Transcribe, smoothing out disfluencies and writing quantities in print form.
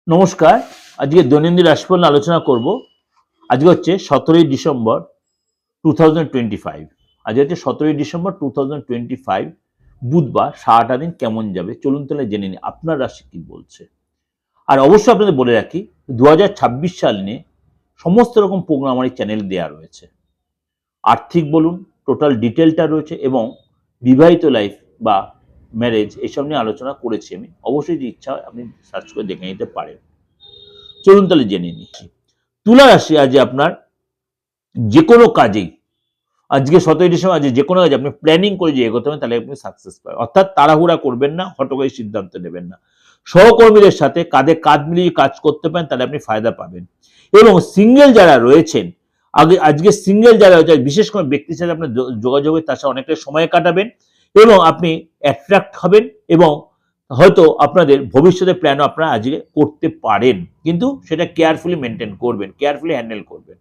নমস্কার। আজকে দৈনন্দিন রাশিফল নিয়ে আলোচনা করব। আজকে হচ্ছে 17ই ডিসেম্বর 2025। আজকে হচ্ছে 17ই ডিসেম্বর 2025 বুধবার। সারাটা দিন কেমন যাবে চলুন তাহলে জেনে নিই আপনার রাশি কি বলছে। আর অবশ্যই আপনাদের বলে রাখি 2026 সাল নিয়ে সমস্ত রকম প্রোগ্রাম আমার এই চ্যানেল দেওয়া রয়েছে। আর্থিক বলুন, টোটাল ডিটেলটা রয়েছে এবং বিবাহিত লাইফ বা ম্যারেজ এসব নিয়ে আলোচনা করেছি আমি। অবশ্যই যদি ইচ্ছা হয় আপনি সার্চ করে দেখে নিতে পারেন। চলুন তাহলে জেনে নিচ্ছি। তুলা রাশি আজ আপনার যে কোনো কাজেই, আজকে 17ই ডিসেম্বর, আজকে যে কোনো কাজে আপনি প্ল্যানিং করে যে এগোতে হবে তাহলে আপনি সাকসেস পাবেন। অর্থাৎ তাড়াহুড়া করবেন না, হঠকারী সিদ্ধান্ত নেবেন না। সহকর্মীদের সাথে কাঁধে কাঁধ মিলিয়ে কাজ করতে পারেন তাহলে আপনি ফায়দা পাবেন। এবং সিঙ্গেল যারা রয়েছেন, আজকে সিঙ্গেল যারা রয়েছে বিশেষ কোনো ব্যক্তির সাথে আপনার যোগাযোগে তার সাথে অনেকটা সময় কাটাবেন এবং আপনি অ্যাট্রাক্ট হবেন এবং হয়তো আপনাদের ভবিষ্যতের প্ল্যানও আপনারা আজকে করতে পারেন, কিন্তু সেটা কেয়ারফুলি মেনটেন করবেন, কেয়ারফুলি হ্যান্ডেল করবেন।